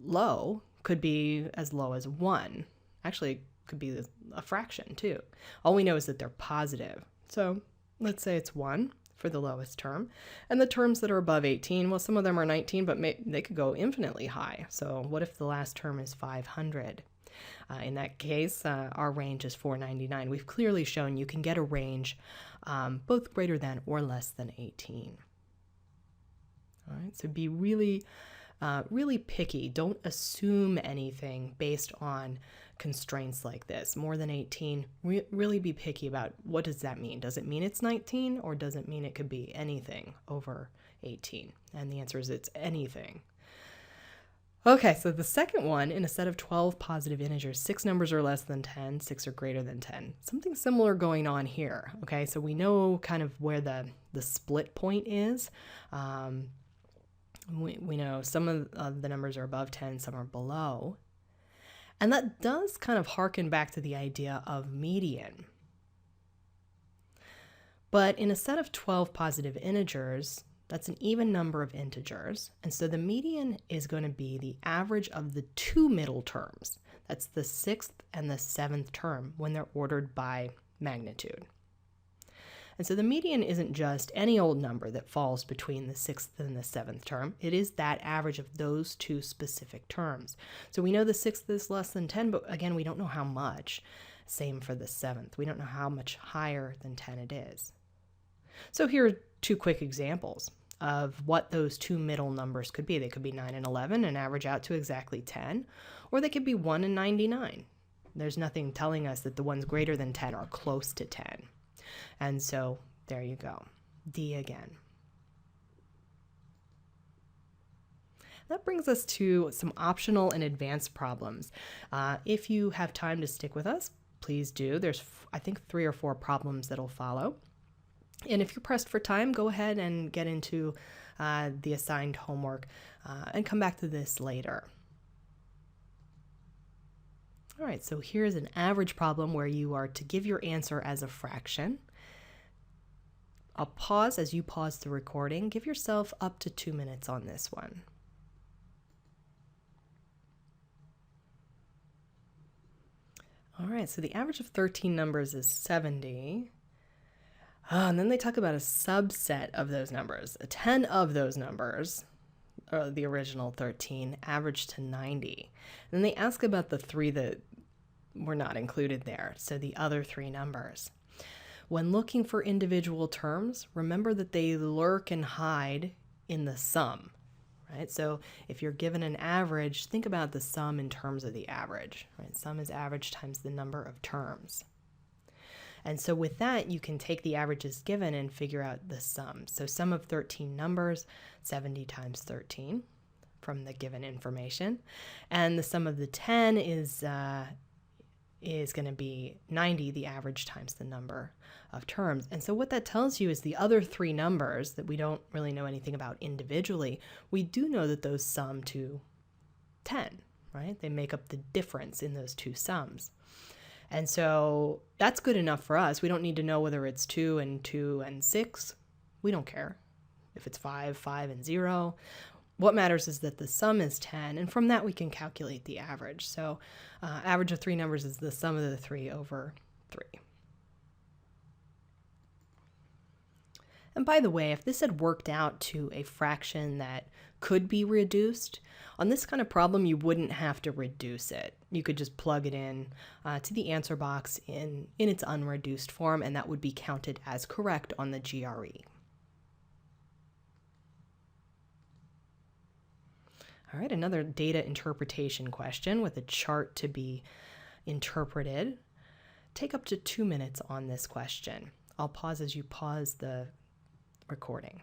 low could be as low as 1. Actually, it could be a fraction too. All we know is that they're positive. So let's say it's 1 for the lowest term. And the terms that are above 18, well, some of them are 19, but they could go infinitely high. So what if the last term is 500? In that case, our range is 499. We've clearly shown you can get a range both greater than or less than 18. All right, so be really picky. Don't assume anything based on constraints like this. More than 18, really be picky about what does that mean. Does it mean it's 19, or does it mean it could be anything over 18? And the answer is it's anything. Okay, so the second one, in a set of 12 positive integers, 6 numbers are less than 10, 6 are greater than 10. Something similar going on here. Okay, so we know kind of where the split point is. We know some of the numbers are above 10, some are below. And that does kind of harken back to the idea of median. But in a set of 12 positive integers, that's an even number of integers. And so the median is going to be the average of the 2 middle terms. That's the 6th and the 7th term when they're ordered by magnitude. And so the median isn't just any old number that falls between the 6th and the 7th term. It is that average of those 2 specific terms. So we know the 6th is less than 10, but again, we don't know how much. Same for the 7th. We don't know how much higher than 10 it is. So here are 2 quick examples of what those 2 middle numbers could be. They could be 9 and 11 and average out to exactly 10, or they could be 1 and 99. There's nothing telling us that the ones greater than 10 are close to 10. And so there you go, D again. That brings us to some optional and advanced problems. If you have time to stick with us, please do. There's, I think, 3 or 4 problems that'll follow. And if you're pressed for time, go ahead and get into the assigned homework and come back to this later. All right, so here's an average problem where you are to give your answer as a fraction. I'll pause as you pause the recording. Give yourself up to 2 minutes on this one. All right, so the average of 13 numbers is 70. And then they talk about a subset of those numbers. 10 of those numbers, or the original 13, average to 90. And then they ask about the 3 that were not included there, so the other 3 numbers. When looking for individual terms, remember that they lurk and hide in the sum, right? So if you're given an average, think about the sum in terms of the average, right? Sum is average times the number of terms. And so with that, you can take the averages given and figure out the sum. So sum of 13 numbers, 70 times 13 from the given information. And the sum of the 10 is going to be 90, the average times the number of terms. And so what that tells you is the other three numbers that we don't really know anything about individually, we do know that those sum to 10, right? They make up the difference in those two sums. And so that's good enough for us. We don't need to know whether it's 2 and 6. We don't care if it's 5 and 0. What matters is that the sum is 10, and from that we can calculate the average. So average of three numbers is the sum of the three over 3. And by the way, if this had worked out to a fraction that could be reduced, on this kind of problem you wouldn't have to reduce it. You could just plug it in to the answer box in its unreduced form, and that would be counted as correct on the GRE. All right, another data interpretation question with a chart to be interpreted. Take up to 2 minutes on this question. I'll pause as you pause the recording.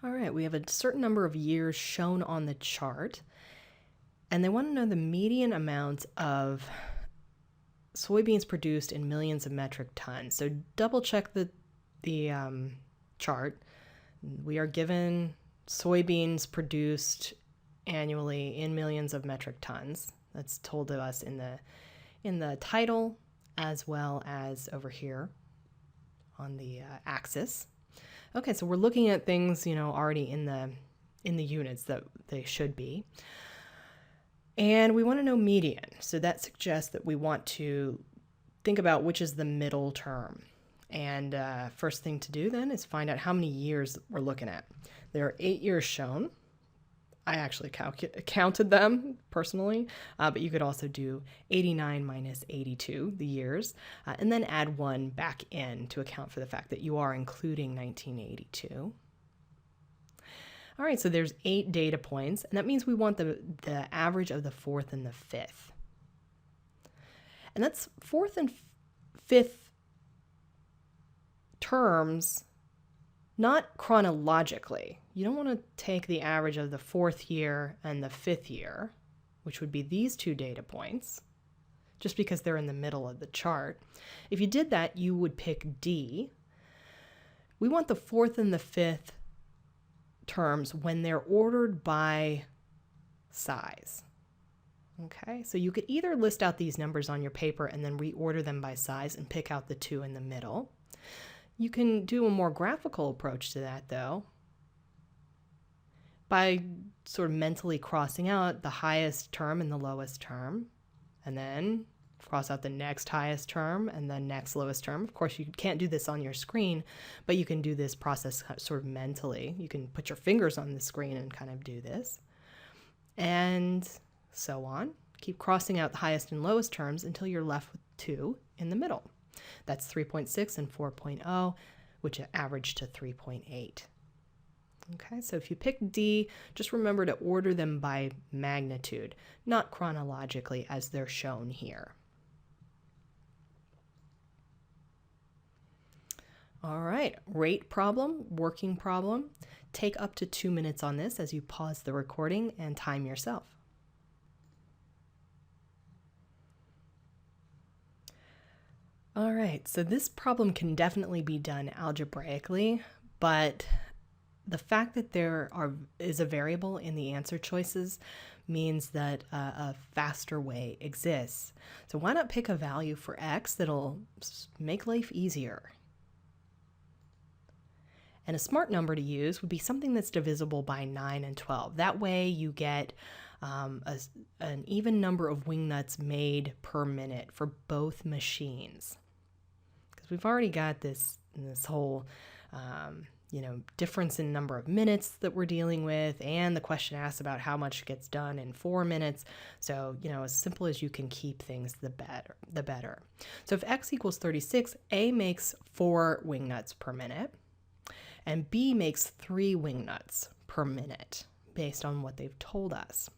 All right, we have a certain number of years shown on the chart, and they want to know the median amount of soybeans produced in millions of metric tons. So double check the chart. We are given soybeans produced annually in millions of metric tons. That's told to us in the title as well as over here on the axis. Okay, so we're looking at things, already in the units that they should be. And we want to know median. So that suggests that we want to think about which is the middle term. And first thing to do then is find out how many years we're looking at. There are 8 years shown. I actually counted them personally, but you could also do 89 minus 82, the years, and then add 1 back in to account for the fact that you are including 1982. All right, so there's 8 data points, and that means we want the average of the 4th and the 5th. And that's 4th and 5th terms, not chronologically. You don't want to take the average of the 4th year and the 5th year, which would be these 2 data points, just because they're in the middle of the chart. If you did that, you would pick D. We want the 4th and the 5th terms when they're ordered by size. Okay, so you could either list out these numbers on your paper and then reorder them by size and pick out the 2 in the middle. You can do a more graphical approach to that, though, by sort of mentally crossing out the highest term and the lowest term, and then cross out the next highest term and the next lowest term. Of course, you can't do this on your screen, but you can do this process sort of mentally. You can put your fingers on the screen and kind of do this, and so on. Keep crossing out the highest and lowest terms until you're left with 2 in the middle. That's 3.6 and 4.0, which average to 3.8. Okay, so if you pick D, just remember to order them by magnitude, not chronologically as they're shown here. All right, rate problem, working problem. Take up to 2 minutes on this as you pause the recording and time yourself. All right, so this problem can definitely be done algebraically, but the fact that there is a variable in the answer choices means that a faster way exists. So why not pick a value for x that'll make life easier? And a smart number to use would be something that's divisible by 9 and 12. That way you get an even number of wingnuts made per minute for both machines. Because we've already got this whole difference in number of minutes that we're dealing with, and the question asks about how much gets done in 4 minutes. So, as simple as you can keep things, the better. So if x equals 36, A makes 4 wingnuts per minute, and B makes 3 wingnuts per minute, based on what they've told us.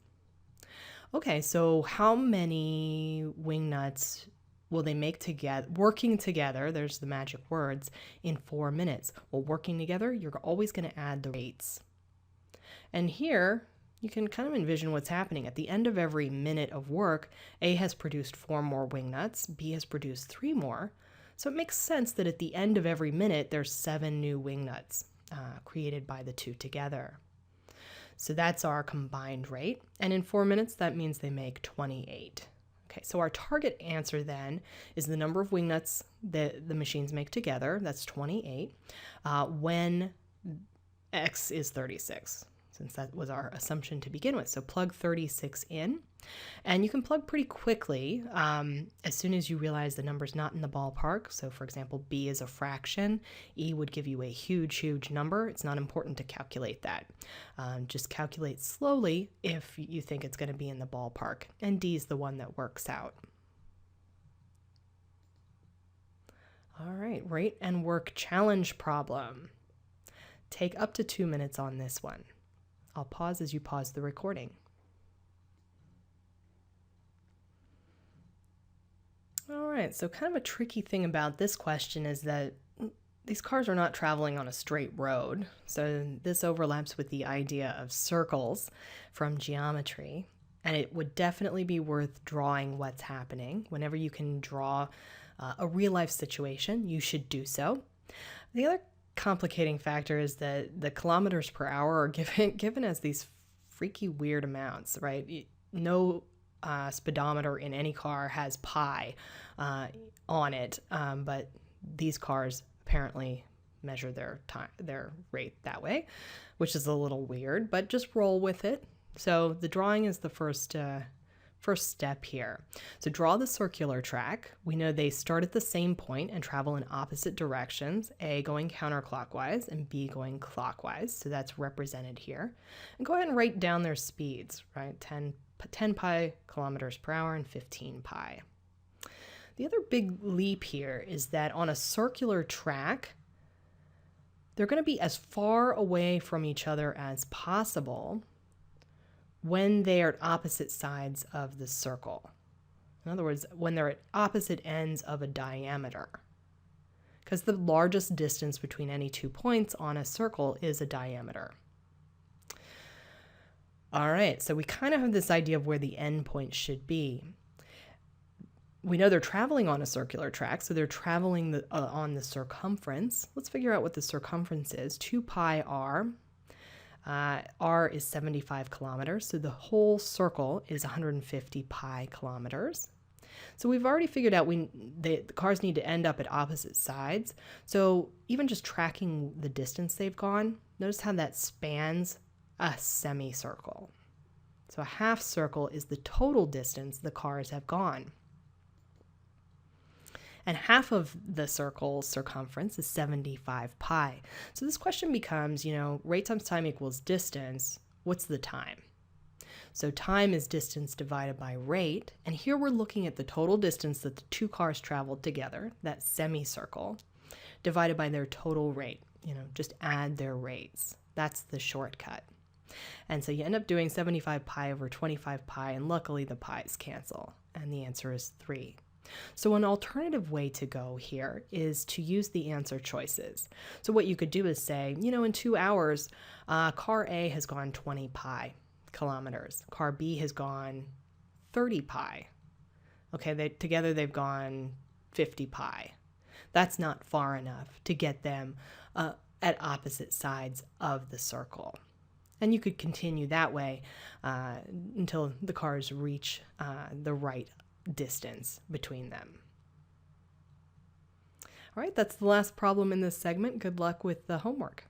Okay, so how many wing nuts will they make together, working together, there's the magic words, in 4 minutes? Well, working together, you're always going to add the rates. And here, you can kind of envision what's happening. At the end of every minute of work, A has produced 4 more wing nuts, B has produced 3 more. So it makes sense that at the end of every minute, there's 7 new wing nuts created by the two together. So that's our combined rate. And in 4 minutes, that means they make 28. Okay, so our target answer then is the number of wing nuts that the machines make together. That's 28 when X is 36, since that was our assumption to begin with. So plug 36 in, and you can plug pretty quickly as soon as you realize the number's not in the ballpark. So for example, B is a fraction. E would give you a huge, huge number. It's not important to calculate that. Just calculate slowly if you think it's going to be in the ballpark. And D is the one that works out. All right, rate and work challenge problem. Take up to 2 minutes on this one. I'll pause as you pause the recording. All right, so kind of a tricky thing about this question is that these cars are not traveling on a straight road. So this overlaps with the idea of circles from geometry. And it would definitely be worth drawing what's happening. Whenever you can draw a real life situation, you should do so. The other complicating factor is that the kilometers per hour are given as these freaky weird amounts, right? No speedometer in any car has pi on it, but these cars apparently measure their rate that way, which is a little weird, but just roll with it. So the drawing is the first step here. So draw the circular track. We know they start at the same point and travel in opposite directions, A going counterclockwise and B going clockwise. So that's represented here. And go ahead and write down their speeds, right? 10 pi kilometers per hour and 15 pi. The other big leap here is that on a circular track, they're going to be as far away from each other as possible when they are at opposite sides of the circle. In other words, when they're at opposite ends of a diameter. Because the largest distance between any 2 points on a circle is a diameter. All right, so we kind of have this idea of where the end point should be. We know they're traveling on a circular track, so they're traveling on the circumference. Let's figure out what the circumference is. 2 pi r. R is 75 kilometers, so the whole circle is 150 pi kilometers. So we've already figured out the cars need to end up at opposite sides. So even just tracking the distance they've gone, notice how that spans a semicircle. So a half circle is the total distance the cars have gone. And half of the circle's circumference is 75 pi. So this question becomes, rate times time equals distance. What's the time? So time is distance divided by rate. And here we're looking at the total distance that the two cars traveled together, that semicircle, divided by their total rate. Just add their rates. That's the shortcut. And so you end up doing 75 pi over 25 pi, and luckily the pi's cancel. And the answer is 3. So an alternative way to go here is to use the answer choices. So what you could do is say, in 2 hours, car A has gone 20 pi kilometers. Car B has gone 30 pi. Okay, together they've gone 50 pi. That's not far enough to get them at opposite sides of the circle. And you could continue that way until the cars reach the right distance between them. All right, that's the last problem in this segment. Good luck with the homework.